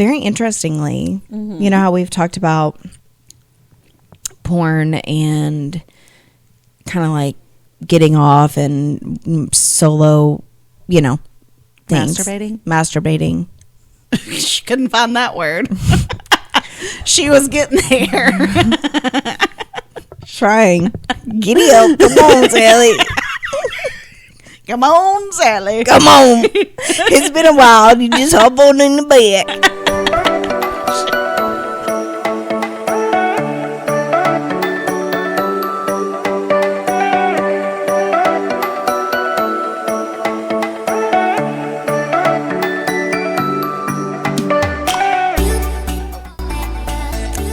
very interestingly, you know how we've talked about porn and kind of like getting off and solo, you know, things. Masturbating. She couldn't find that word. She was getting there. Trying. Giddy up. Come on, Sally. Come on, Sally. Come on. It's been a while. You just hop on in the bed.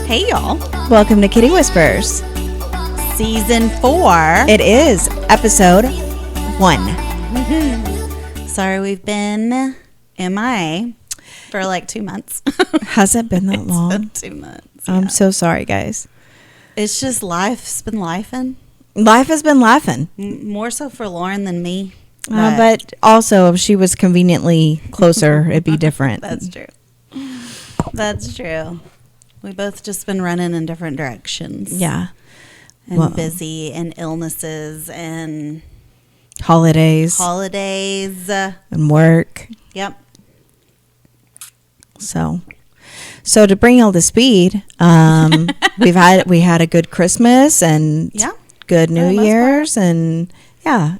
Hey, y'all. Welcome to Kitty Whispers. Season 4. It is episode 1. Sorry, we've been MIA for like 2 months. Has it been that long? It's been 2 months. I'm so sorry, guys. It's just life's been lifing. Life has been laughing. More so for Lauren than me. But also, if she was conveniently closer, it'd be different. That's true. That's true. We both just been running in different directions. Yeah. And busy and illnesses and holidays and work. Yep. So to bring all the speed, we had a good Christmas and good New Year's and I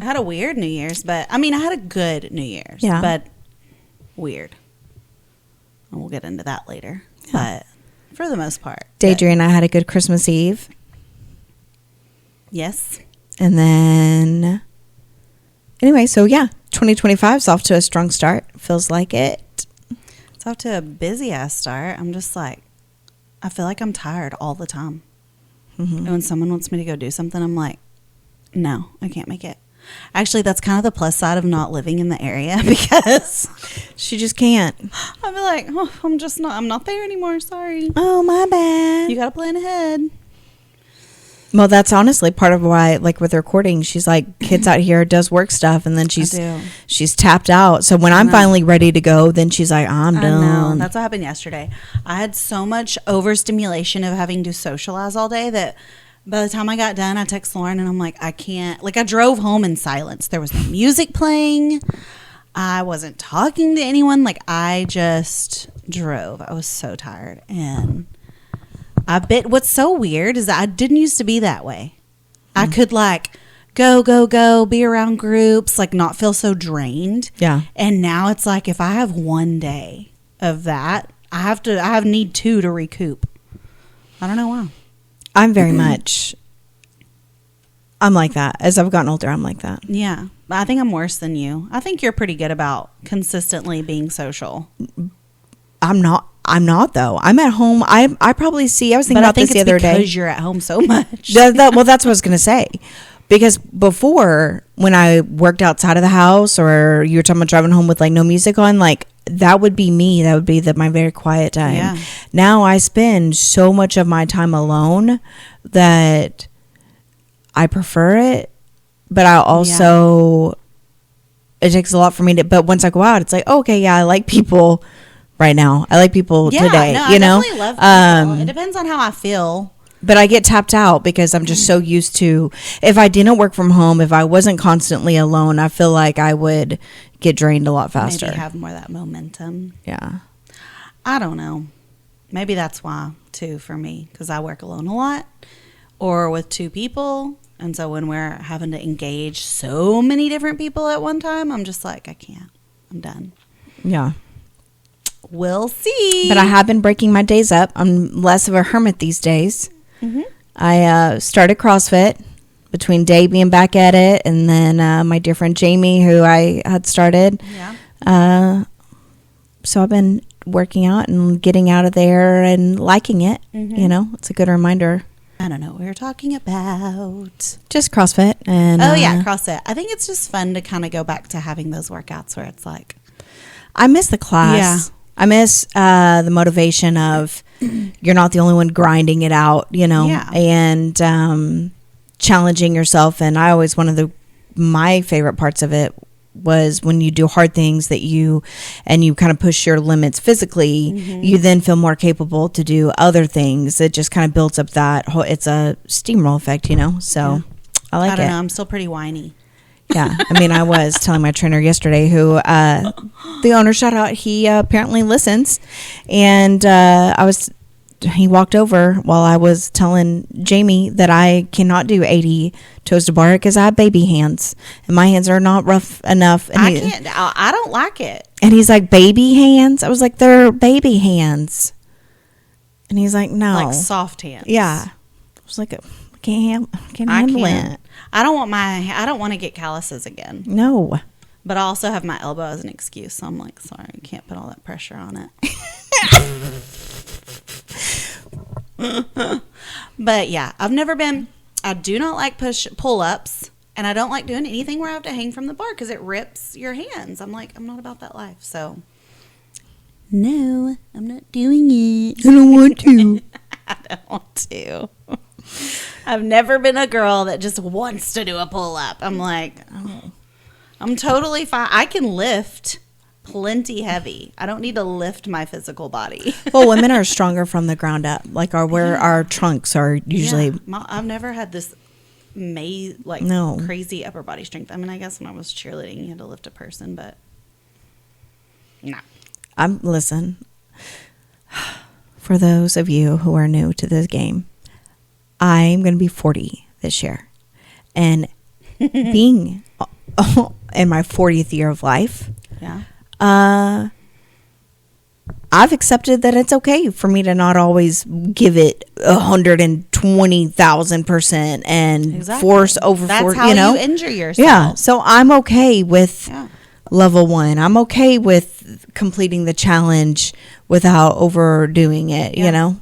had a weird New Year's, but I mean I had a good New Year's, but weird. And we'll get into that later. But for the most part, Daidrie and I had a good Christmas Eve. Yes. And then, anyway, so 2025 is off to a strong start. Feels like it. It's off to a busy ass start. I'm just like, I feel like I'm tired all the time. And when someone wants me to go do something, I'm like, no, I can't make it. Actually, that's kind of the plus side of not living in the area because she just can't. I'll be like, oh, I'm not there anymore. Sorry. Oh, my bad. You got to plan ahead. Well, that's honestly part of why, like with recording, she's like, kids out here does work stuff, and then she's tapped out. So when I'm finally ready to go, then she's like, I'm done. That's what happened yesterday. I had so much overstimulation of having to socialize all day that by the time I got done, I text Lauren and I'm like, I can't. Like, I drove home in silence. There was no music playing. I wasn't talking to anyone. Like, I just drove. I was so tired. And what's so weird is that I didn't used to be that way. I could like go, be around groups, like not feel so drained. Yeah. And now it's like if I have one day of that, I need 2 to recoup. I don't know why. I'm very much, I'm like that. As I've gotten older, I'm like that. Yeah. I think I'm worse than you. I think you're pretty good about consistently being social. I'm not though. I'm at home. I probably see, I was thinking about this the other day. Because you're at home so much. Well, that's what I was going to say. Because before, when I worked outside of the house or you were talking about driving home with like no music on, like that would be me. That would be my very quiet time. Yeah. Now I spend so much of my time alone that I prefer it. But I also, it takes a lot for me to, but once I go out, it's like, okay, I like people right now. I like people today. No, you I know? definitely love people. It depends on how I feel. But I get tapped out because I'm just so used to, if I didn't work from home, if I wasn't constantly alone, I feel like I would get drained a lot faster. Maybe have more of that momentum. Yeah. I don't know. Maybe that's why, too, for me, because I work alone a lot or with 2 people. And so when we're having to engage so many different people at one time, I'm just like, I can't. I'm done. Yeah. We'll see. But I have been breaking my days up. I'm less of a hermit these days. I started CrossFit between Day being back at it and then my dear friend Jamie, who I had started. Yeah. So I've been working out and getting out of there and liking it. You know, it's a good reminder. I don't know what we were talking about. Just CrossFit. And CrossFit. I think it's just fun to kind of go back to having those workouts where it's like. I miss the class. Yeah. I miss the motivation of you're not the only one grinding it out, you know, and challenging yourself. And I always, my favorite parts of it was when you do hard things that you kind of push your limits physically, you then feel more capable to do other things. It just kind of builds up that whole, it's a steamroll effect, so I like it. I don't know, I'm still pretty whiny. Yeah, I mean, I was telling my trainer yesterday, who the owner, shout out, he apparently listens, and he walked over while I was telling Jamie that I cannot do 80 toes to bar because I have baby hands and my hands are not rough enough. And I don't like it. And he's like, baby hands? I was like, they're baby hands. And he's like, no. Like soft hands. Yeah. I was like, I can't handle it. I don't want to get calluses again. No. But I also have my elbow as an excuse. So I'm like, sorry, I can't put all that pressure on it. But yeah, I do not like pull-ups, and I don't like doing anything where I have to hang from the bar because it rips your hands. I'm like, I'm not about that life. So no, I'm not doing it. I don't want to. I don't want to. I've never been a girl that just wants to do a pull-up. I'm like, oh, I'm totally fine. I can lift plenty heavy. I don't need to lift my physical body. Well, women are stronger from the ground up. Like our trunks are usually. Yeah. I've never had this crazy upper body strength. I mean, I guess when I was cheerleading, you had to lift a person, but no. Listen. For those of you who are new to this game, I'm going to be 40 this year, and being in my 40th year of life. Yeah. I've accepted that it's okay for me to not always give it 120,000% and force over. That's how you injure yourself. Yeah. So I'm okay with level 1. I'm okay with completing the challenge without overdoing it,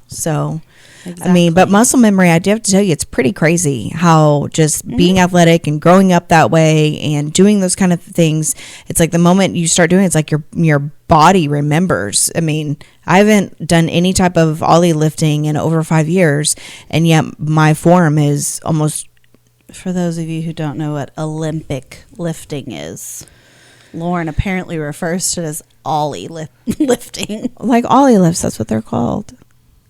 so. Exactly. I mean, but muscle memory, I do have to tell you, it's pretty crazy how just being athletic and growing up that way and doing those kind of things, it's like the moment you start doing it, it's like your body remembers. I mean, I haven't done any type of Ollie lifting in over 5 years, and yet my form is almost... For those of you who don't know what Olympic lifting is, Lauren apparently refers to it as Ollie lifting. Like Ollie lifts, that's what they're called.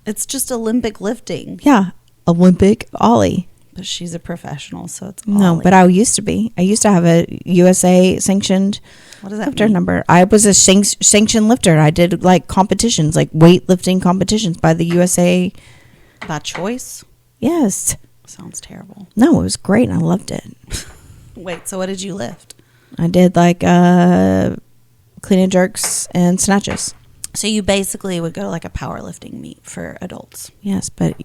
It's just Olympic lifting. Yeah, Olympic Ollie. But she's a professional, so it's Ollie. No, but I used to be. I used to have a USA sanctioned lifter number. I was a sanctioned lifter. I did like competitions, like weightlifting competitions by the USA. By choice? Yes. Sounds terrible. No, it was great and I loved it. Wait, so what did you lift? I did like clean and jerks and snatches. So you basically would go to like a powerlifting meet for adults. Yes, but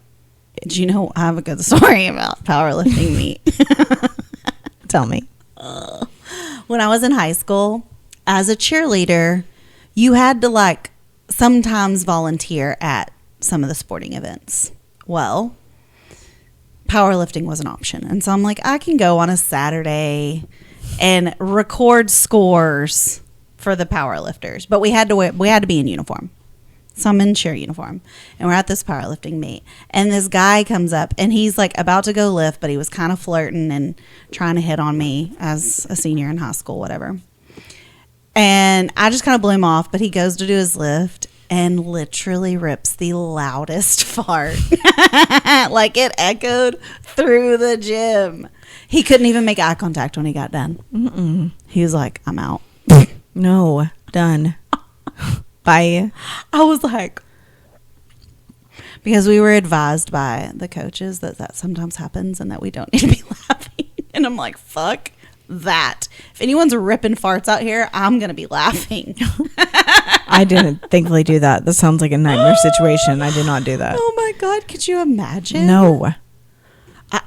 do you know I have a good story about powerlifting meet? Tell me. When I was in high school, as a cheerleader, you had to like sometimes volunteer at some of the sporting events. Well, powerlifting was an option. And so I'm like, I can go on a Saturday and record scores for the powerlifters, but we had to be in uniform. So I'm in cheer uniform, and we're at this powerlifting meet, and this guy comes up, and he's like about to go lift, but he was kind of flirting and trying to hit on me as a senior in high school, whatever. And I just kind of blew him off, but he goes to do his lift and literally rips the loudest fart. Like it echoed through the gym. He couldn't even make eye contact when he got done. Mm-mm. He was like, I'm out. No, done. Bye. I was like, because we were advised by the coaches that sometimes happens and that we don't need to be laughing. And I'm like, fuck that. If anyone's ripping farts out here, I'm going to be laughing. I didn't thankfully do that. This sounds like a nightmare situation. I did not do that. Oh my God. Could you imagine? No.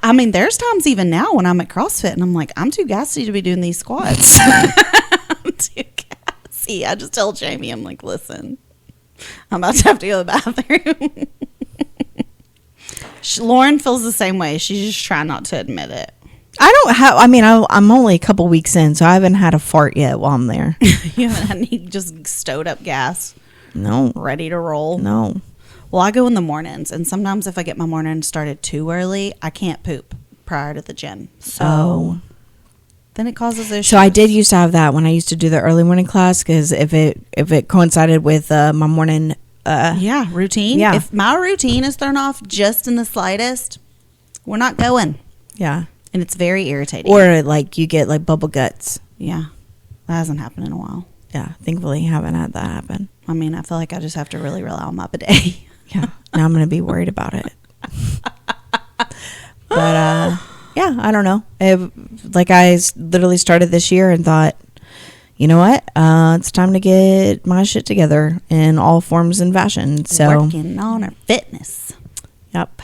I mean, there's times even now when I'm at CrossFit and I'm like, I'm too gassy to be doing these squats. I'm too gassy. I just tell Jamie, I'm like, listen, I'm about to have to go to the bathroom. Lauren feels the same way. She's just trying not to admit it. I'm only a couple weeks in, so I haven't had a fart yet while I'm there. You haven't had any just stowed up gas? No. Ready to roll? No. Well, I go in the mornings, and sometimes if I get my morning started too early, I can't poop prior to the gym. So then it causes issues. So I did used to have that when I used to do the early morning class, because if it coincided with my morning routine. Yeah. If my routine is thrown off just in the slightest, we're not going. Yeah. And it's very irritating. Or like you get like bubble guts. Yeah. That hasn't happened in a while. Yeah. Thankfully, haven't had that happen. I mean, I feel like I just have to really rely on my bidet. Yeah. Now I'm going to be worried about it. But yeah, I don't know. Like I literally started this year and thought, you know what? It's time to get my shit together in all forms and fashion. So working on our fitness. Yep.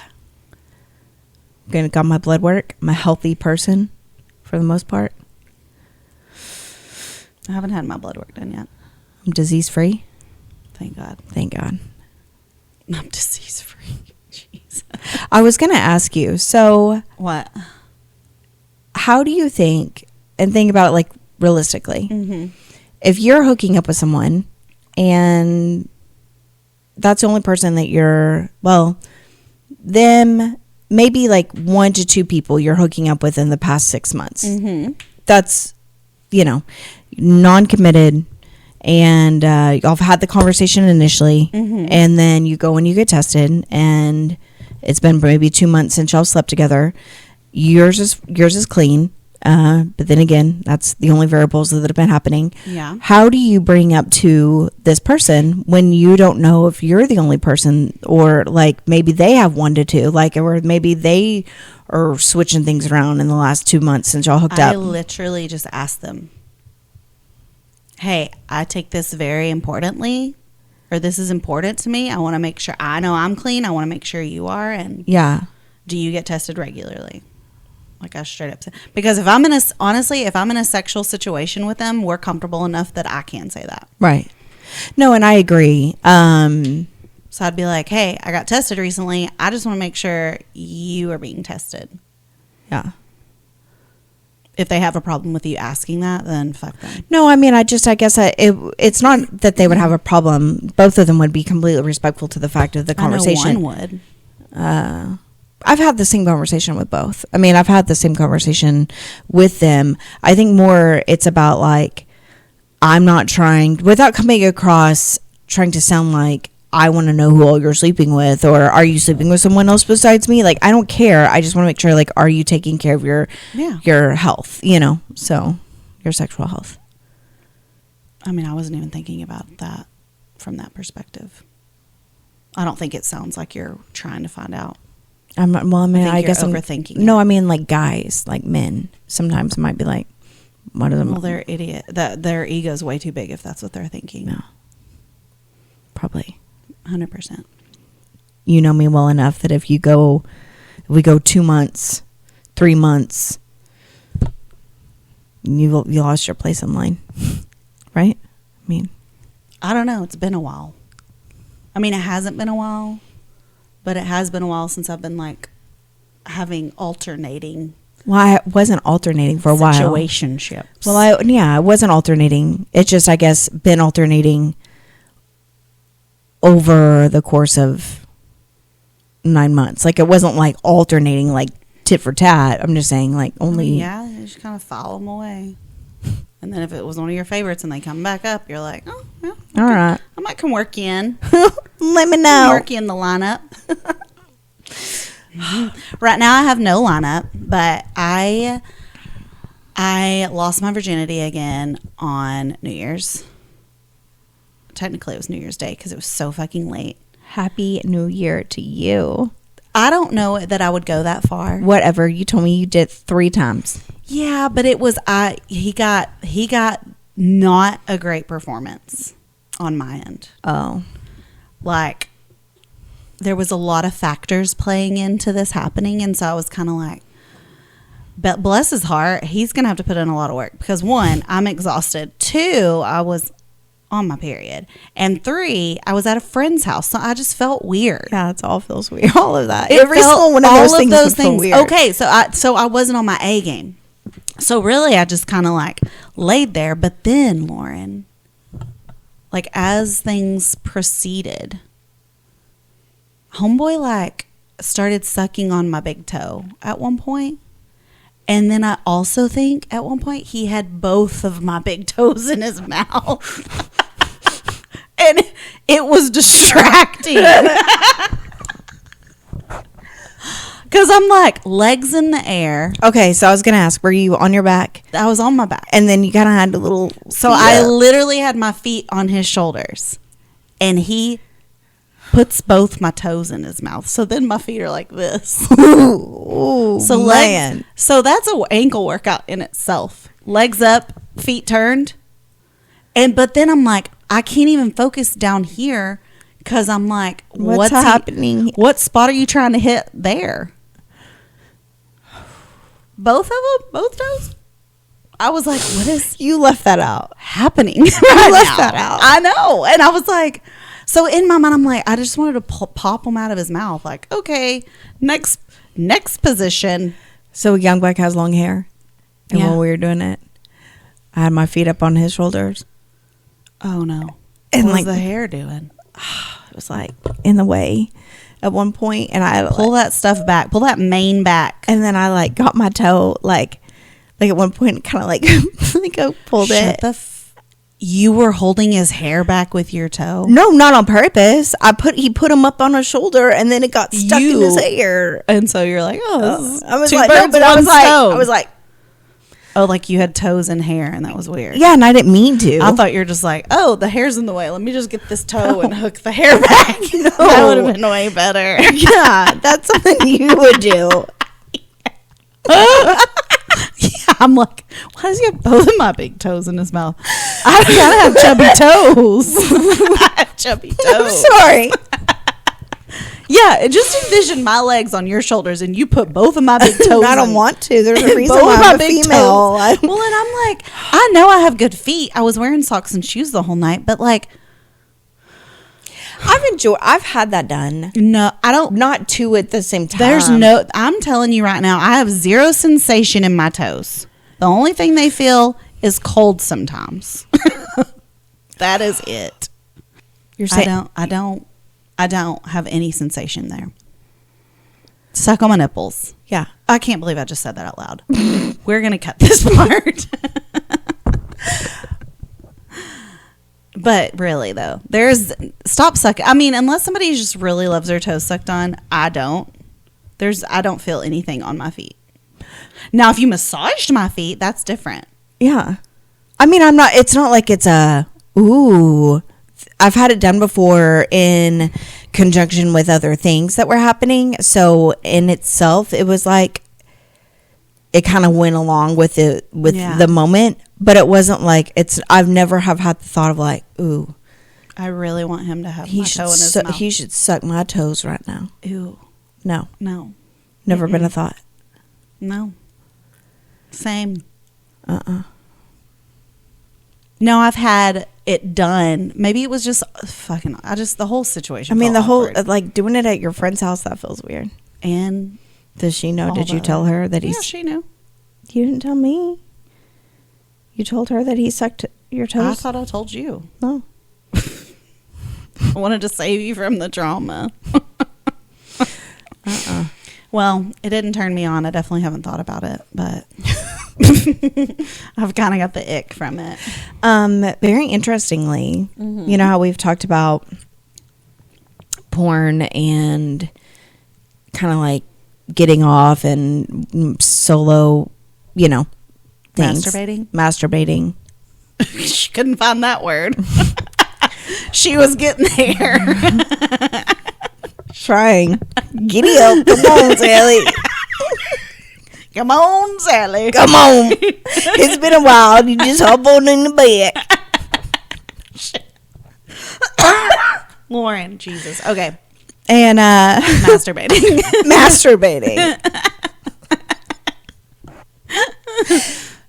Got my blood work. I'm a healthy person for the most part. I haven't had my blood work done yet. I'm disease free. Thank God. Thank God. I'm disease free. Jeez. I was going to ask you, so What? how do you think, and think about it like realistically, Mm-hmm. if you're hooking up with someone and that's the only person that you're, well, them, maybe like 1 to 2 people you're hooking up with in the past 6 months. Mm-hmm. That's, non-committed, and y'all have had the conversation initially, Mm-hmm. and then you go and you get tested, and it's been maybe 2 months since y'all slept together. Yours is clean, but then again, that's the only variables that have been happening. Yeah. How do you bring up to this person when you don't know if you're the only person, or like maybe they have 1 to 2, like, or maybe they are switching things around in the last 2 months since y'all hooked up? I literally just asked them, hey, I take this very importantly, or this is important to me. I want to make sure I know I'm clean. I want to make sure you are. And Yeah. do you get tested regularly? Like I straight up said, because if I'm in a sexual situation with them, we're comfortable enough that I can say that. Right. No, and I agree. So I'd be like, hey, I got tested recently. I just want to make sure you are being tested. Yeah. If they have a problem with you asking that, then fuck them. No, I mean, it's not that they would have a problem. Both of them would be completely respectful to the fact of the conversation. I know one would. I've had the same conversation with both. I mean, I've had the same conversation with them. I think more it's about like, I'm not trying, without coming across trying to sound like I want to know who all you're sleeping with, or are you sleeping with someone else besides me? Like, I don't care. I just want to make sure, like, are you taking care of your health, so your sexual health. I mean, I wasn't even thinking about that from that perspective. I don't think it sounds like you're trying to find out. I guess you're overthinking. No, I mean like guys, like men. Sometimes it might be like, what are them? Well, they're idiot. Their ego's way too big if that's what they're thinking. No, probably 100%. You know me well enough that if we go 2 months, 3 months, you lost your place in line, right? I mean, I don't know. It's been a while. I mean, it hasn't been a while. But it has been a while since I've been like having alternating. Well, I wasn't alternating for a while. Situationships. Well, I wasn't alternating. It's just, I guess, been alternating over the course of 9 months. Like, it wasn't like alternating like tit for tat. I'm just saying like only. Yeah, you just kind of file them away. And then if it was one of your favorites and they come back up, you're like, oh, yeah. All right. I might come work you in. Let me know. Work you in the lineup. Right now I have no lineup, but I lost my virginity again on New Year's. Technically it was New Year's Day because it was so fucking late. Happy New Year to you. I don't know that I would go that far. Whatever. You told me you did 3 times. Yeah, but it was he got not a great performance on my end. Oh. Like, there was a lot of factors playing into this happening, and so I was kind of like, but bless his heart, he's going to have to put in a lot of work because 1, I'm exhausted. 2, I was on my period. And 3, I was at a friend's house, so I just felt weird. Yeah, it all feels weird. All of that. Every single one of those things would feel weird. Okay, so I wasn't on my A game. So really, I just kind of like laid there. But then, Lauren, like as things proceeded, homeboy like started sucking on my big toe at one point, And then I also think at one point he had both of my big toes in his mouth. And it was distracting. Because I'm like, legs in the air. Okay, so I was going to ask, were you on your back? I was on my back. And then you kind of had a little... So I literally had my feet on his shoulders. And he puts both my toes in his mouth. So then my feet are like this. Ooh, So man. so that's an ankle workout in itself. Legs up, feet turned. But then I'm like, I can't even focus down here because I'm like, What's happening? What spot are you trying to hit there? Both of them? Both toes? I was like, what is You left that out. happening? You left that out. I know. And I was like, so in my mind, I'm like, I just wanted to pop him out of his mouth. Like, okay, next position. So Young Black has long hair. And Yeah. while we were doing it, I had my feet up on his shoulders. Oh, no. And What was like the hair doing? it was like in the way at one point, and I Pull that stuff back. Pull that mane back. and then I like got my toe like at one point kind of like like I pulled Shut it. the you were holding his hair back with your toe? No, not on purpose. He put him up on his shoulder, and then it got stuck in his hair. And so you're like, oh, this is I was two like, birds, no, but I one was like, stone. Oh, like you had toes and hair, and that was weird. yeah, and I didn't mean to. I thought you were just like, oh, the hair's in the way. Let me just get this toe and hook the hair back. No. That would have been way better. Yeah, that's something you would do. Yeah, I'm like, why does he have both of my big toes in his mouth? I gotta have chubby toes. I have chubby I'm toes. sorry. Yeah, just envision my legs on your shoulders, and you put both of my big toes. I don't in- want to. There's a reason both why of my I'm a big female. toes. Well, and I'm like, I know I have good feet. I was wearing socks and shoes the whole night, but like, I've had that done. no, I don't. Not two at the same time. I'm telling you right now, I have zero sensation in my toes. The only thing they feel is cold sometimes. That is it. You're saying I don't have any sensation there. Suck on my nipples. yeah. I can't believe I just said that out loud. We're going to cut this part. But really, though, stop sucking. I mean, unless somebody just really loves their toes sucked on, I don't. I don't feel anything on my feet. Now, if you massaged my feet, that's different. Yeah. I mean, it's not like it's ooh. I've had it done before in conjunction with other things that were happening. So in itself, it was like, it kind of went along with it, the moment, but it wasn't like I've never have had the thought of like, ooh, I really want him to have my toe in his mouth. he should suck my toes right now. Ew. No, No. never been a thought. No. Same. No, I've had it done. Maybe it was just the whole situation. I mean, felt the whole, awkward. like doing it at your friend's house, that feels weird. And Does she know? all Did you the- tell her that yeah, he's, she knew. you didn't tell me. You told her that he sucked your toes? I thought I told you. No. I wanted to save you from the drama. Well, it didn't turn me on. I definitely haven't thought about it, but I've kind of got the ick from it. Very interestingly, you know how we've talked about porn and kind of like getting off and solo, things. Masturbating. She couldn't find that word. She was getting there. Trying. Giddy up. Come on, Sally. Come on, Sally. Come on. It's been a while. You just hop on in the bed. Lauren, Jesus. Okay. And Masturbating. masturbating.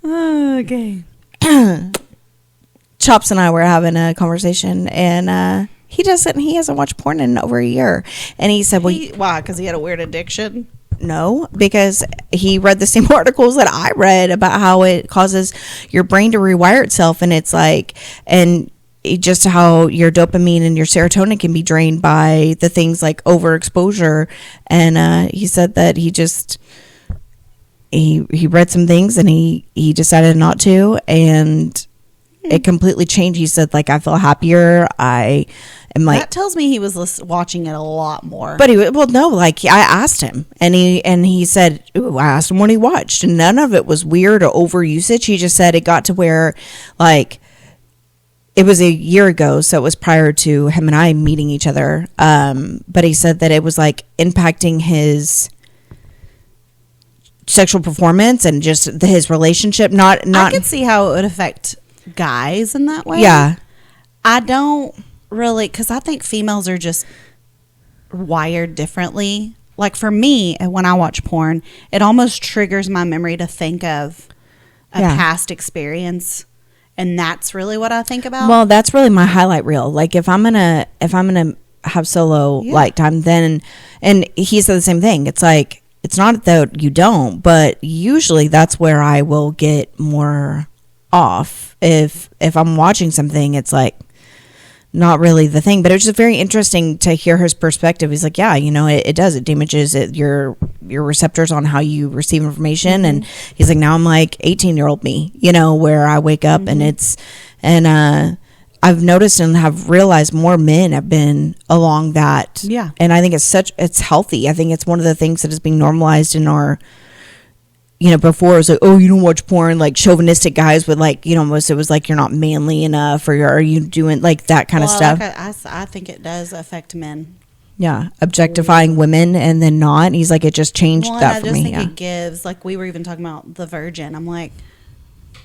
Okay. Chops and I were having a conversation, and he hasn't watched porn in over a year. And he said, well, Why? Because he had a weird addiction? no, because he read the same articles that I read about how it causes your brain to rewire itself. And it's like, just how your dopamine and your serotonin can be drained by the things like overexposure. And he said that he just he read some things and he decided not to, and it completely changed. He said, like, I feel happier. I am like, that tells me he was watching it a lot more. but I asked him, and he said, ooh, I asked him what he watched, and none of it was weird or over usage. He just said it got to where, like, it was a year ago, so it was prior to him and I meeting each other. But he said that it was like impacting his sexual performance and just his relationship. Not. I could see how it would affect guys in that way. Yeah. I don't really, because I think females are just wired differently. Like for me, when I watch porn, it almost triggers my memory to think of a past experience. And that's really what I think about. Well, that's really my highlight reel. Like if I'm gonna have solo like time, then, and he said the same thing. It's like, it's not that you don't, but usually that's where I will get more off. If I'm watching something, it's like not really the thing. But it was just very interesting to hear his perspective. He's like, yeah, it does. It damages your receptors on how you receive information. Mm-hmm. And he's like, now I'm like 18-year-old me, where I wake up and I've noticed and have realized more men have been along that. Yeah. And I think it's healthy. I think it's one of the things that is being normalized in our, before it was like, oh, you don't watch porn, like chauvinistic guys would like, almost it was like you're not manly enough, or are you doing like that kind of stuff. Like I think it does affect men. Yeah, objectifying women and then not. He's like, it just changed that for me. I just think it gives, like we were even talking about the virgin. I'm like,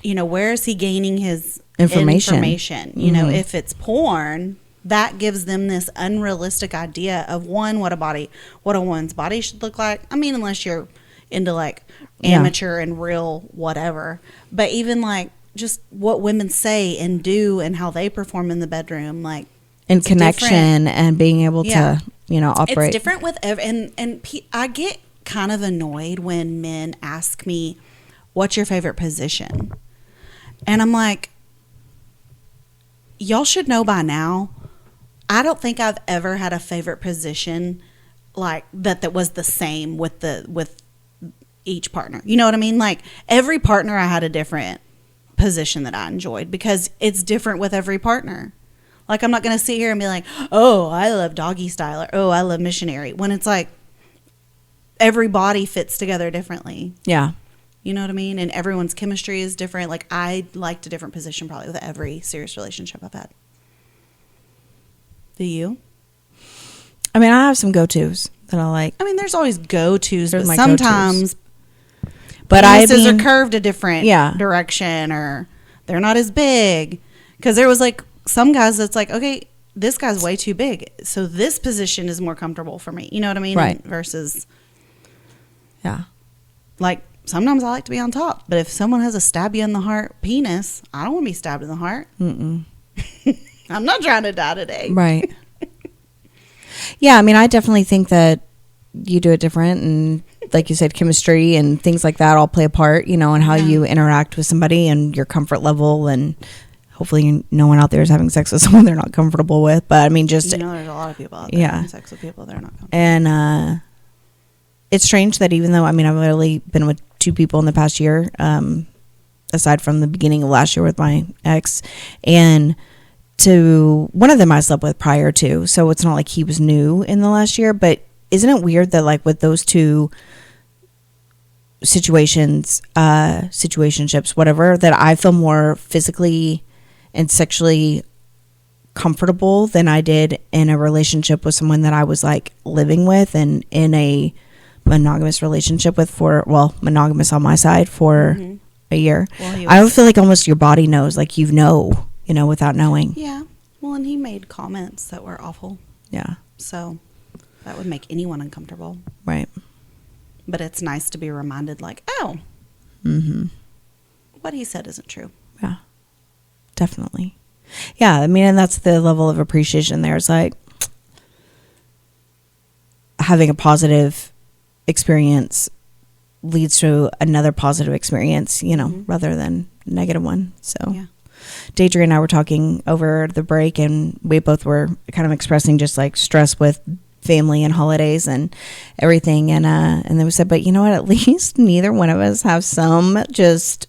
where is he gaining his information? Mm-hmm. If it's porn, that gives them this unrealistic idea of what a woman's body should look like. I mean, unless you're into like amateur and real whatever, but even like just what women say and do and how they perform in the bedroom, like and connection different. And being able to operate. It's different with I get kind of annoyed when men ask me, what's your favorite position? And I'm like, y'all should know by now, I don't think I've ever had a favorite position like that was the same with each partner. You know what I mean? Like every partner I had a different position that I enjoyed because it's different with every partner. Like I'm not going to sit here and be like, oh, I love doggy style or oh, I love missionary, when it's like every body fits together differently. Yeah. You know what I mean? And everyone's chemistry is different. Like I liked a different position probably with every serious relationship I've had. Do you? I mean, I have some go-tos that I like. I mean, there's always go-tos, but sometimes but penises are curved a different direction, or they're not as big. Because there was like some guys that's like, okay, this guy's way too big, so this position is more comfortable for me. You know what I mean? Right. Versus, like sometimes I like to be on top, but if someone has a stab you in the heart penis, I don't want to be stabbed in the heart. I'm not trying to die today. Right. Yeah, I mean, I definitely think that you do it different, and like you said, chemistry and things like that all play a part, and how you interact with somebody and your comfort level, and hopefully no one out there is having sex with someone they're not comfortable with. But I mean, just there's a lot of people out there having sex with people they're not comfortable with. And it's strange that even though, I mean, I've literally been with 2 people in the past year, aside from the beginning of last year with my ex, and to one of them I slept with prior to, so it's not like he was new in the last year. But isn't it weird that like with those 2 situationships, whatever, that I feel more physically and sexually comfortable than I did in a relationship with someone that I was like living with and in a monogamous relationship with monogamous on my side for a year. Well, I don't feel like almost your body knows, like without knowing. Yeah. Well, and he made comments that were awful. Yeah. So that would make anyone uncomfortable. Right. But it's nice to be reminded, like, oh, what he said isn't true. Yeah. Definitely. Yeah. I mean, and that's the level of appreciation there. It's like having a positive experience leads to another positive experience, rather than negative one. So, yeah. Daidrie and I were talking over the break, and we both were kind of expressing just like stress with family and holidays and everything. And then we said, but you know what? At least neither one of us have some just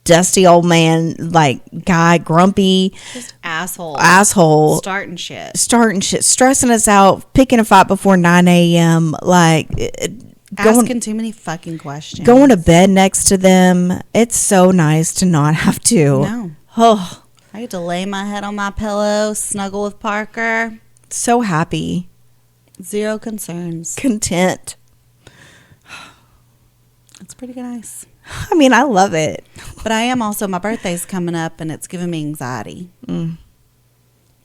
dusty old man, like guy, grumpy, just asshole, starting shit, stressing us out, picking a fight before 9 a.m. Like asking too many fucking questions, going to bed next to them. It's so nice to not have to. No. Oh, I get to lay my head on my pillow, snuggle with Parker. So happy. Zero concerns. Content. It's pretty nice. I mean, I love it. But I am also, my birthday's coming up and it's giving me anxiety. Mm.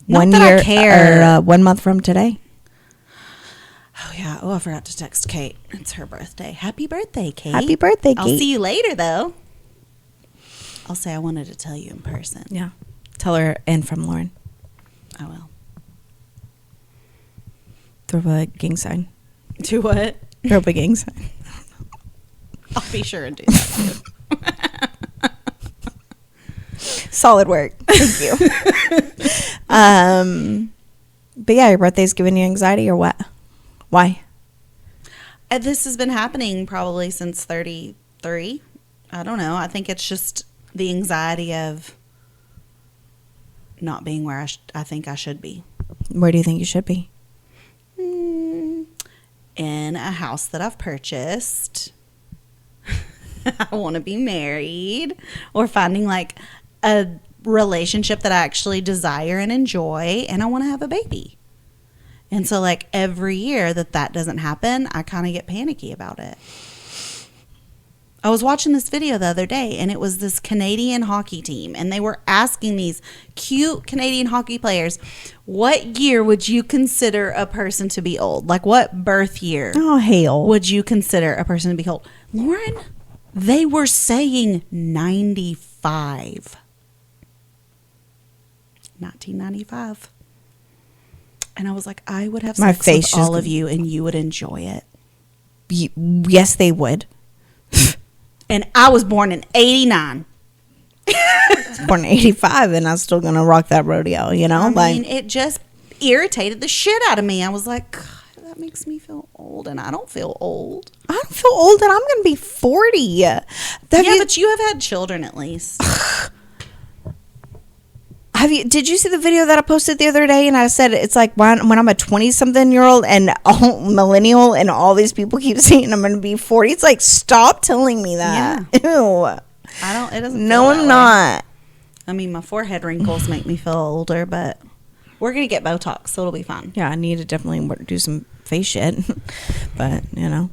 Not 1 that year, I care. or 1 month from today. Oh, yeah. Oh, I forgot to text Kate. It's her birthday. Happy birthday, Kate. Happy birthday, Kate. I'll see you later, though. I'll say I wanted to tell you in person. Yeah. Tell her and from Lauren. I will. Throw a gang sign. Do what? Throw up a gang sign. I'll be sure and do that too. Solid work. Thank you. But yeah, your birthday's giving you anxiety or what? Why? This has been happening probably since 33. I don't know. I think it's just the anxiety of not being where I think I should be. Where do you think you should be? In a house that I've purchased. I want to be married, or finding like a relationship that I actually desire and enjoy, and I want to have a baby. And so like every year that doesn't happen, I kind of get panicky about it. I was watching this video the other day, and it was this Canadian hockey team, and they were asking these cute Canadian hockey players, what year would you consider a person to be old? Like, what birth year would you consider a person to be old? Lauren, they were saying 95. 1995. And I was like, I would have sex with all of you, and you would enjoy it. Yes, they would. And I was born in 89. Born in 85, and I'm still going to rock that rodeo, you know? I mean, it just irritated the shit out of me. I was like, God, that makes me feel old, and I don't feel old. I don't feel old, and I'm going to be 40. But you have had children at least. Did you see the video that I posted the other day? And I said it's like when I'm a 20-something-year-old and a millennial, and all these people keep saying I'm going to be 40. It's like, stop telling me that. Yeah. Ew. It doesn't. No, I'm not. I mean, my forehead wrinkles make me feel older, but we're going to get Botox, so it'll be fine. Yeah, I need to definitely do some face shit, but you know,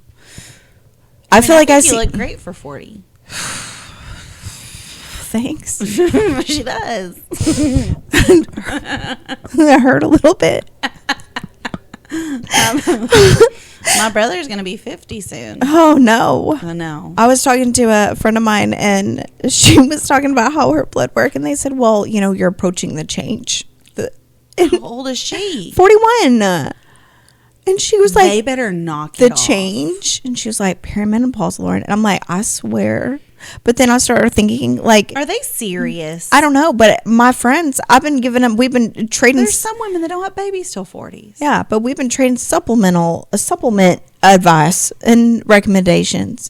I feel like I see you look great for 40. Thanks. She does. That hurt a little bit. My brother's going to be 50 soon. Oh, no. I know. I was talking to a friend of mine, and she was talking about how her blood work, and they said, well, you know, you're approaching the change. How old is she? 41. And she was like, they better knock it off. The change. And she was like, perimenopause, Lauren. And I'm like, I swear. But then I started thinking, like, are they serious? I don't know, but my friends, we've been trading. There's some women that don't have babies till 40s. Yeah, but we've been trading supplement advice and recommendations.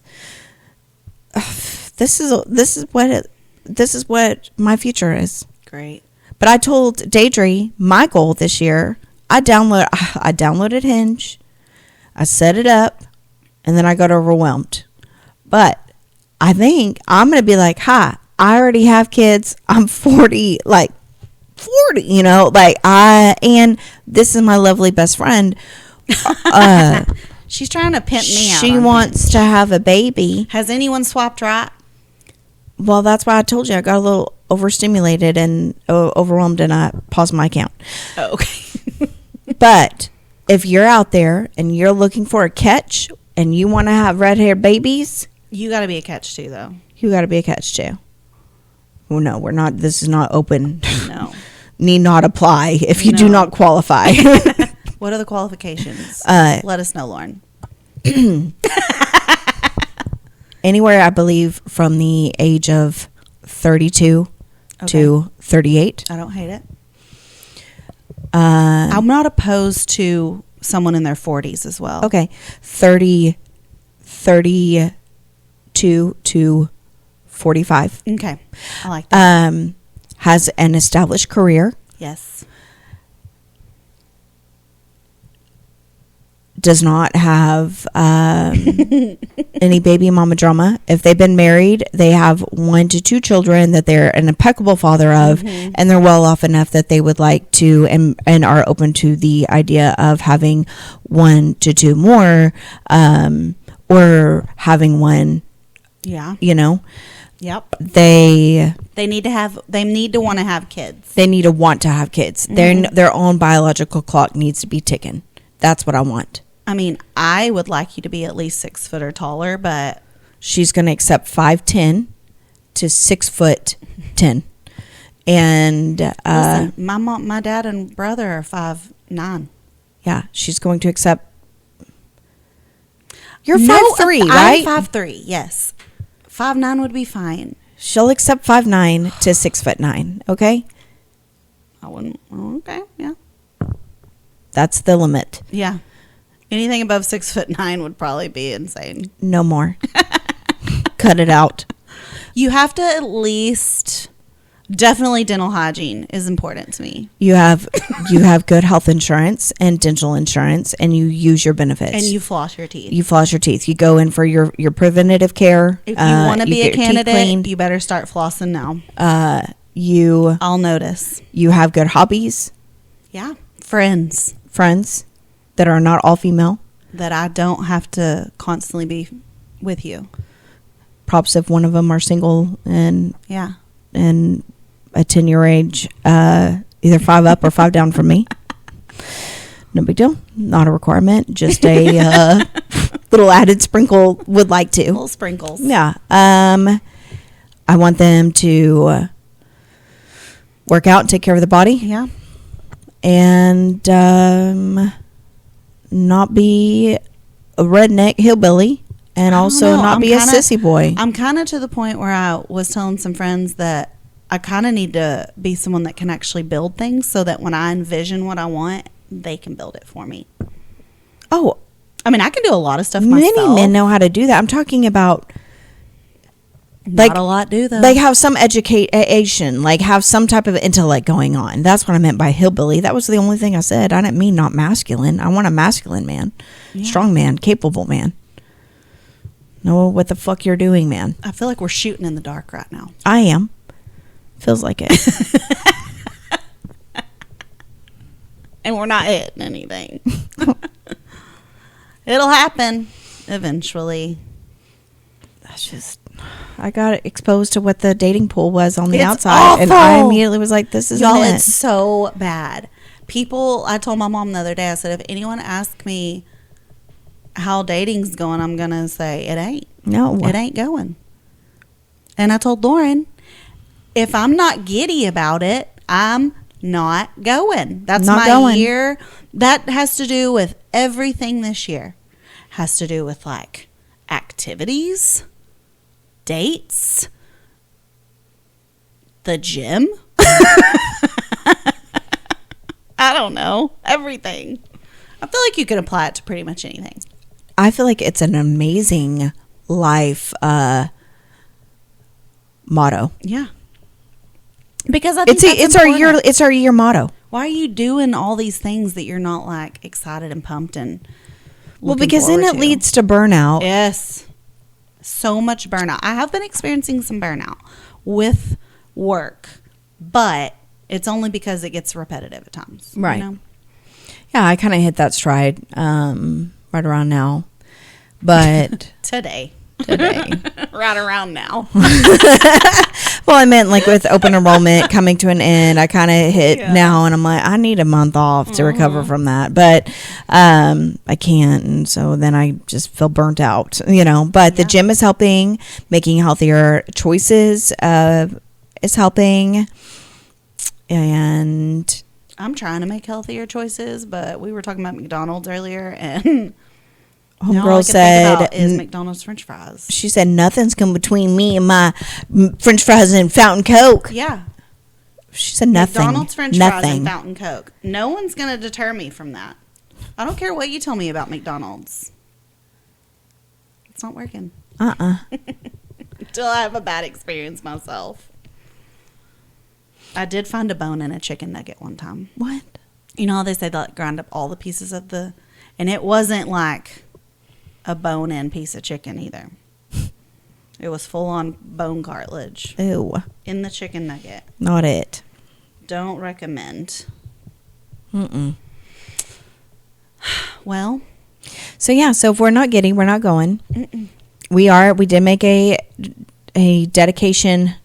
This is what my future is. Great. But I told Daidrie my goal this year. I downloaded Hinge, I set it up, and then I got overwhelmed. But I think I'm going to be like, hi, I already have kids. I'm 40, you know, and this is my lovely best friend. She's trying to pimp me out. She wants to have a baby. Has anyone swapped right? Well, that's why I told you I got a little overstimulated and overwhelmed, and I paused my account. Oh, okay. But if you're out there and you're looking for a catch and you want to have red-haired babies, you got to be a catch too, though. You got to be a catch too. Well, no, we're not. This is not open. No. Need not apply if you do not qualify. What are the qualifications? Let us know, Lauren. Anywhere, I believe, from the age of 32 to 38. I don't hate it. I'm not opposed to someone in their 40s as well. Okay. 32 to 45. Okay. I like that. Has an established career. Yes. Does not have any baby mama drama. If they've been married, they have 1 to 2 children that they're an impeccable father of, and they're well off enough that they would like to and are open to the idea of having 1 to 2 more, or having one. Yeah. You know. Yep. They need to want to have kids. They need to want to have kids. Their own biological clock needs to be ticking. That's what I want. I mean, I would like you to be at least 6 foot or taller, but she's going to accept 5'10" to 6'10", and listen, my dad and brother are 5'9". Yeah, she's going to accept. You're No, 5'3", right? I'm 5'3". Yes, 5'9" would be fine. She'll accept 5'9" to 6'9". Okay, I wouldn't. Okay, yeah, that's the limit. yeah. Anything above 6'9" would probably be insane. No more. Cut it out. You have to at least. Definitely dental hygiene is important to me. You have good health insurance and dental insurance, and you use your benefits. And you floss your teeth. You floss your teeth. You go in for your preventative care. If you want to be a candidate, you better start flossing now. I'll notice. You have good hobbies. Yeah. Friends that are not all female. That I don't have to constantly be with you. Props if one of them are single and yeah, and a 10-year age, either 5 up or 5 down from me. No big deal. Not a requirement. Just a little added sprinkle. Would like to. Little sprinkles. Yeah. I want them to work out and take care of the body. Yeah. And not be a redneck hillbilly, and also not be a sissy boy. I'm kind of to the point where I was telling some friends that I kind of need to be someone that can actually build things, so that when I envision what I want, they can build it for me. Oh, I mean, I can do a lot of stuff myself. Many men know how to do that. I'm talking about not a lot do though. Like have some education, like have some type of intellect going on. That's what I meant by hillbilly. That was the only thing I said. I didn't mean not masculine. I want a masculine man, strong man, capable man. Know what the fuck you're doing, man. I feel like we're shooting in the dark right now. I am. Feels like it. And we're not hitting anything. It'll happen eventually. That's just, I got exposed to what the dating pool was on the outside. Awful. And I immediately was like, this is Y'all, it. it's so bad. I told my mom the other day, I said, if anyone asks me how dating's going, I'm going to say, it ain't. No. It ain't going. And I told Lauren, if I'm not giddy about it, I'm not going. That's not my going. Year. That has to do with everything this year. Has to do with like activities, dates, the gym. I don't know. Everything. I feel like you can apply it to pretty much anything. I feel like it's an amazing life motto. Yeah. Because I think it's our year motto. Why are you doing all these things that you're not like excited and pumped and because then it leads to burnout. Yes. So much burnout. I have been experiencing some burnout with work, but it's only because it gets repetitive at times. Right. You know? Yeah, I kind of hit that stride right around now. But today. Right around now. Well, I meant like with open enrollment coming to an end, I kind of hit now, and I'm like, I need a month off to recover from that, but I can't, and so then I just feel burnt out, but the gym is helping, making healthier choices is helping, and I'm trying to make healthier choices, but we were talking about McDonald's earlier, and homegirl said is McDonald's French fries. She said nothing's come between me and my French fries and Fountain Coke. Yeah. She said nothing. McDonald's French fries and Fountain Coke. No one's going to deter me from that. I don't care what you tell me about McDonald's. It's not working. Until I have a bad experience myself. I did find a bone in a chicken nugget one time. What? You know how they say that grind up all the pieces of the... And it wasn't like a bone-in piece of chicken either. It was full-on bone cartilage. Ew. In the chicken nugget. Not it. Don't recommend. Mm-mm. Well... So yeah, so if we're not giddy, we're not going. Mm-mm. We did make a dedication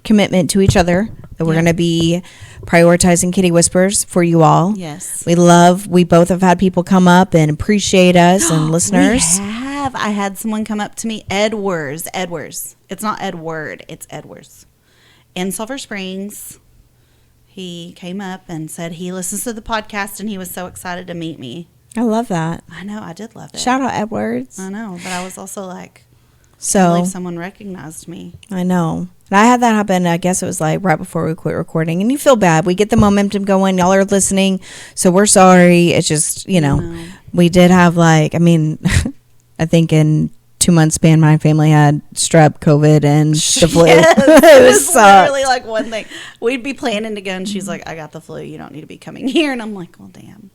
commitment to each other that we're going to be prioritizing Kitty Whispers for you all. Yes. We both have had people come up and appreciate us and listeners. We have. I had someone come up to me, Edwards. It's not Edward, it's Edwards. In Sulphur Springs. He came up and said he listens to the podcast and he was so excited to meet me. I love that. I know, I did love it. Shout out Edwards. I know, but I was also like, I so can't believe someone recognized me. I know. And I had that happen, I guess it was like right before we quit recording. And you feel bad. We get the momentum going. Y'all are listening. So we're sorry. It's just, we did have I think in 2 months span, my family had strep, COVID, and the flu. Yes, it was literally like one thing. We'd be planning to go and she's like, I got the flu. You don't need to be coming here. And I'm like, well, damn.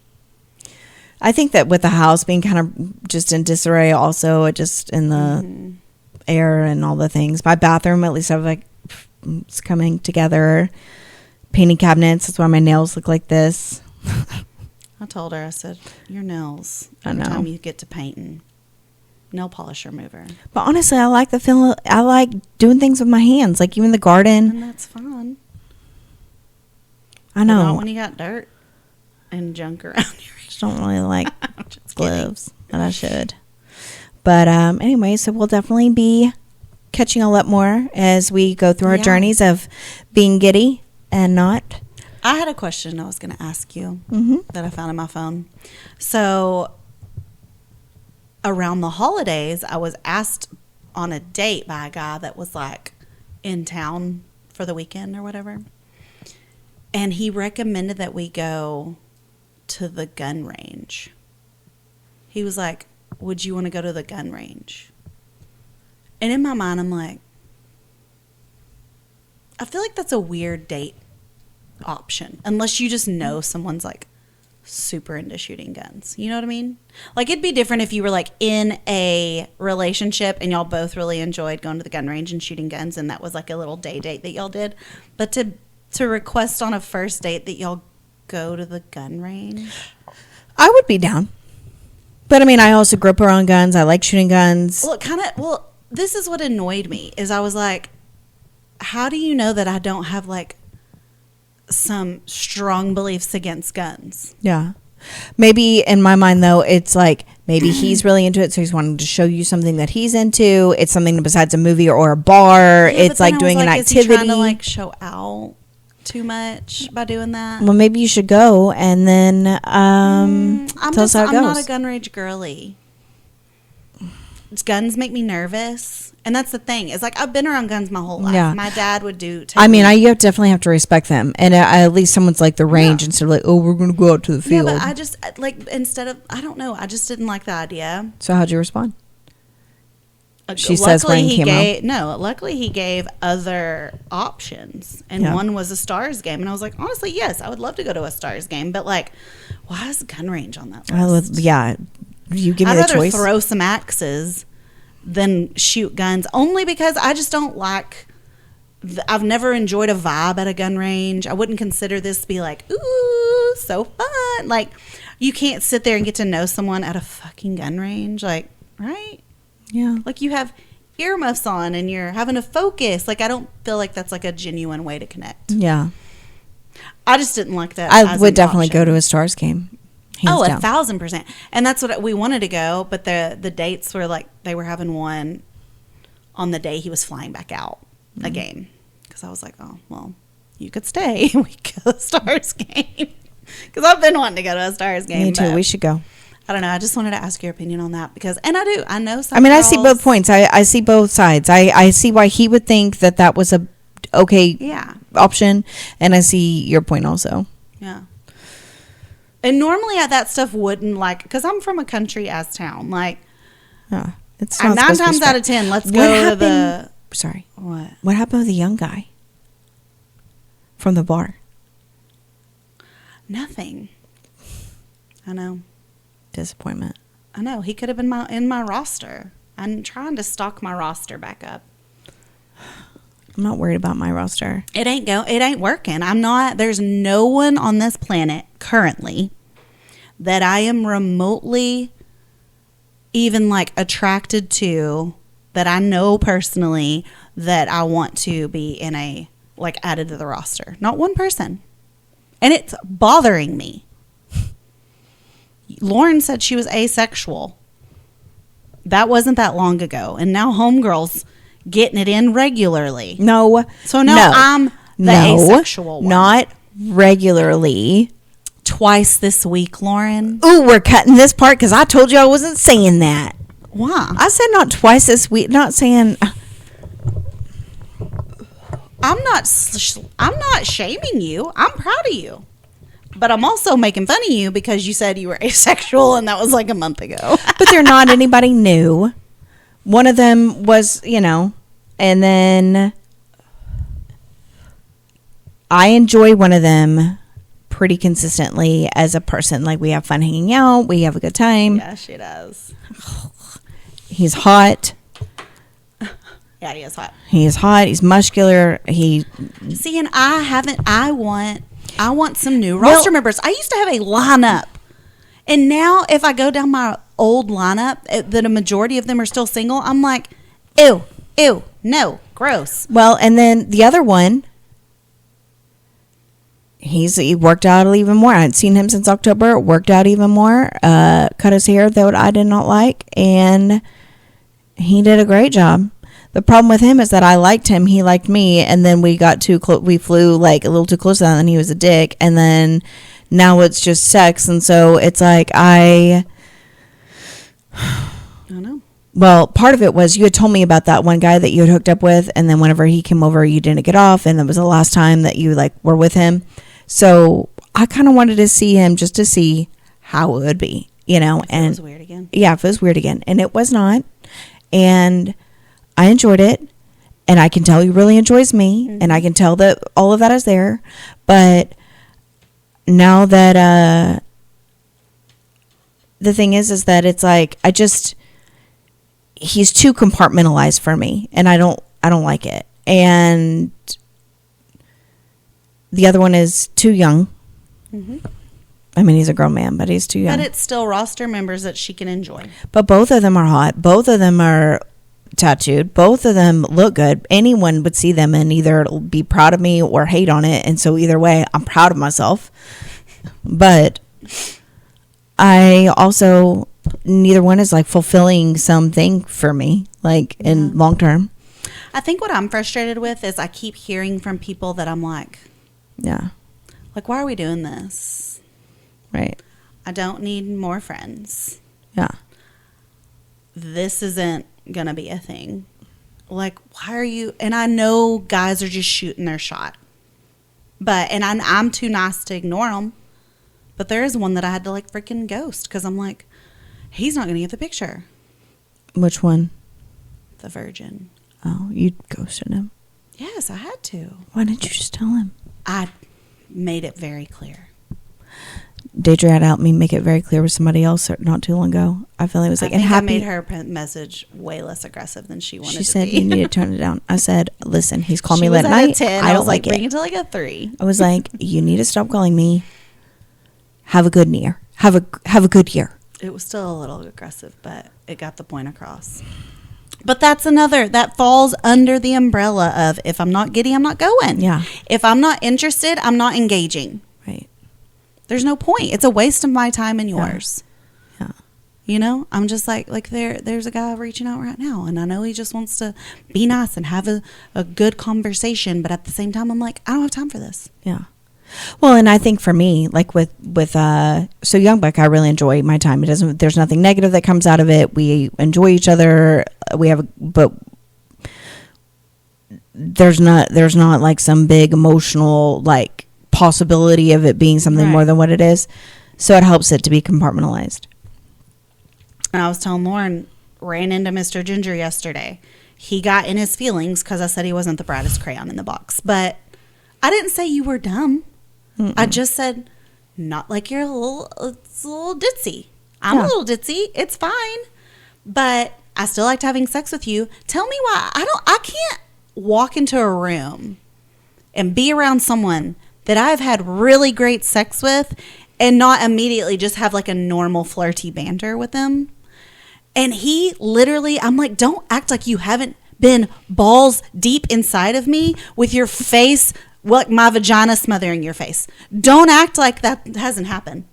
I think that with the house being kind of just in disarray also, just in the air and all the things. My bathroom, at least it's coming together. Painting cabinets, that's why my nails look like this. I told her, I said, your nails, I every know. time you get to painting, nail polish remover. But honestly, I like the feel. I like doing things with my hands, like even the garden. And that's fun. I know. But not when you got dirt and junk around your I don't really like just gloves, but I should. But anyway, so we'll definitely be catching a lot more as we go through our journeys of being giddy and not. I had a question I was going to ask you that I found on my phone. So around the holidays, I was asked on a date by a guy that was like in town for the weekend or whatever. And he recommended that we go to the gun range. He was like, would you want to go to the gun range? And in my mind, I'm like, I feel like that's a weird date option. Unless you just know someone's like super into shooting guns. You know what I mean? Like it'd be different if you were like in a relationship and y'all both really enjoyed going to the gun range and shooting guns and that was like a little day date that y'all did. But to request on a first date that y'all go to the gun range? I would be down. But I also grew up around guns. I like shooting guns. Well, this is what annoyed me is I was like, how do you know that I don't have like some strong beliefs against guns? Yeah. Maybe in my mind though, it's like maybe he's really into it, so he's wanting to show you something that he's into. It's something besides a movie or a bar. Yeah, it's like doing an activity. Is he trying to like show out too much by doing that? Well, maybe you should go and then tell us how it goes. I'm not a gun rage girly. Guns make me nervous. And that's the thing. It's like I've been around guns my whole life. Yeah. My dad would do. You definitely have to respect them. And at least someone's like the range instead of like, oh, we're going to go out to the field. Yeah, but I just like instead of, I don't know. I just didn't like the idea. So how'd you respond? She says wearing camo. Luckily he gave other options. And one was a Stars game. And I was like, honestly, yes, I would love to go to a Stars game. But like, why is gun range on that list? You give me the choice. I'd rather throw some axes than shoot guns. Only because I just don't like... I've never enjoyed a vibe at a gun range. I wouldn't consider this to be like, ooh, so fun. Like, you can't sit there and get to know someone at a fucking gun range. Like, right? Yeah. Like you have earmuffs on and you're having to focus. Like I don't feel like that's like a genuine way to connect. Yeah. I just didn't like that. I would definitely go to a Stars game. Oh, 1,000%. And that's what we wanted to go. But the dates were like, they were having one on the day he was flying back out a game. Because I was like, oh, well, you could stay. We could go to a Stars game. Because I've been wanting to go to a Stars game. Me too. We should go. I don't know. I just wanted to ask your opinion on that because, and I do. I know some. I see both points. I see both sides. I see why he would think that was a okay option, and I see your point also. Yeah. And normally that stuff wouldn't like, because I'm from a country ass town. Like, Yeah, it's not 9 supposed to be times out of respect. 10, let's What go to happened- the. Sorry. What? What happened with the young guy from the bar? Nothing. I know. Disappointment. I know. He could have been in my roster. I'm trying to stock my roster back up. I'm not worried about my roster. It ain't working. I'm not. There's no one on this planet currently that I am remotely even like attracted to, that I know personally, that I want to be in a like added to the roster. Not one person. And it's bothering me. Lauren said she was asexual. That wasn't that long ago. And now homegirl's getting it in regularly. No. So now I'm the asexual one. Not regularly. Twice this week, Lauren. Ooh, we're cutting this part because I told you I wasn't saying that. Why? I said not twice this week. Not saying. I'm not shaming you. I'm proud of you. But I'm also making fun of you because you said you were asexual, and that was like a month ago. But they're not anybody new. One of them was, and then I enjoy one of them pretty consistently as a person. Like, we have fun hanging out. We have a good time. Yeah, she does. He's hot. Yeah, he is hot. He's hot. He's muscular. See, and I want some new roster members. I used to have a lineup. And now if I go down my old lineup, that a majority of them are still single, I'm like, ew, no, gross. Well, and then the other one, he worked out even more. I hadn't seen him since October. Worked out even more. Cut his hair, though I did not like. And he did a great job. The problem with him is that I liked him, he liked me, and then we got too close. We flew like a little too close, and then he was a dick, and then now it's just sex, and so it's like I know. Well, part of it was you had told me about that one guy that you had hooked up with, and then whenever he came over, you didn't get off, and that was the last time that you like were with him. So I kind of wanted to see him just to see how it would be, and it was weird again. Yeah, if it was weird again, and it was not, and I enjoyed it, and I can tell he really enjoys me, and I can tell that all of that is there. But now that the thing is that it's like he's too compartmentalized for me, and I don't like it. And the other one is too young. Mm-hmm. I mean, he's a grown man, but he's too young. But it's still roster members that she can enjoy. But both of them are hot. Both of them are tattooed. Both of them look good. Anyone would see them and either be proud of me or hate on it. And so either way, I'm proud of myself. But I also, neither one is like fulfilling something for me, like in long term. I think what I'm frustrated with is I keep hearing from people that I'm like, yeah, like, why are we doing this? Right. I don't need more friends. Yeah. This isn't gonna be a thing. Like, why are you? And I know guys are just shooting their shot, but I'm too nice to ignore them. But there is one that I had to like freaking ghost because I'm like, he's not gonna get the picture. Which one? The virgin. Oh, you ghosted him. Yes, I had to. Why didn't you just tell him? I made it very clear. Daidrie had helped me make it very clear with somebody else not too long ago. I feel like it was like, I think and happy. I made her message way less aggressive than she wanted. She said to be. you need to turn it down. I said, listen, he's calling me was late at night. 10. I don't was like bring it. it to like a 3. I was like, you need to stop calling me. Have a good year. Have a good year. It was still a little aggressive, but it got the point across. But that's that falls under the umbrella of if I'm not giddy, I'm not going. Yeah. If I'm not interested, I'm not engaging. Right. There's no point. It's a waste of my time and yours. Yeah. I'm just like there's a guy reaching out right now, and I know he just wants to be nice and have a good conversation, but at the same time, I'm like, I don't have time for this. Yeah. Well, and I think for me, like with so Young Buck, I really enjoy my time. There's nothing negative that comes out of it. We enjoy each other. But there's not like some big emotional like possibility of it being something more than what it is. So it helps it to be compartmentalized. And I was telling Lauren, ran into Mr. Ginger yesterday. He got in his feelings because I said he wasn't the brightest crayon in the box. But I didn't say you were dumb. Mm-mm. I just said, not like you're it's a little ditzy. I'm a little ditzy. It's fine. But I still liked having sex with you. Tell me why. I can't walk into a room and be around someone that I've had really great sex with and not immediately just have like a normal flirty banter with them. And he literally, I'm like, don't act like you haven't been balls deep inside of me with your face, like my vagina smothering your face. Don't act like that hasn't happened.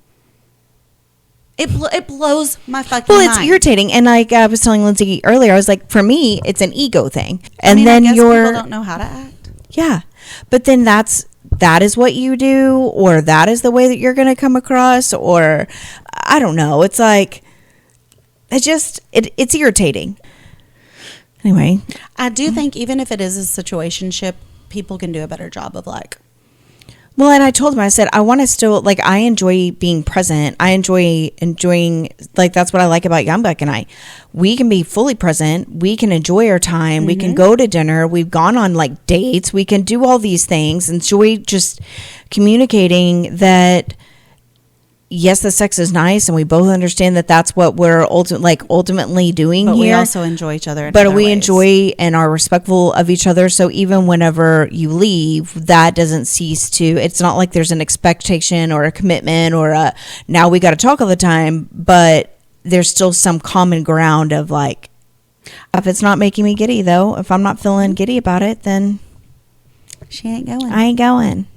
It blows my fucking mind. Well, it's irritating. And like I was telling Lindsay earlier, I was like, for me, it's an ego thing. And then I guess people don't know how to act. Yeah. But then that is what you do, or that is the way that you're going to come across, or I don't know. It's like, it's irritating. Anyway. I do think even if it is a situationship, people can do a better job of like. Well, and I told him, I said, I want to still, like, I enjoy being present. I enjoying, like, that's what I like about Yumbuck and I. We can be fully present. We can enjoy our time. Mm-hmm. We can go to dinner. We've gone on, like, dates. We can do all these things. Enjoy just communicating that, yes, the sex is nice, and we both understand that that's what we're ultimately doing but here. We also enjoy each other. But we enjoy and are respectful of each other. So even whenever you leave, that doesn't cease to. It's not like there's an expectation or a commitment or a now we got to talk all the time. But there's still some common ground of like, if it's not making me giddy though, if I'm not feeling giddy about it, then she ain't going. I ain't going.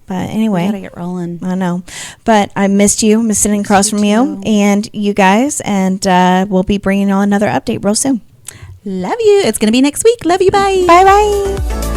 But anyway, we gotta get rolling. I know, but I missed you. I'm sitting across from you and you guys, and we'll be bringing on another update real soon. Love you. It's gonna be next week. Love you. Bye. Bye.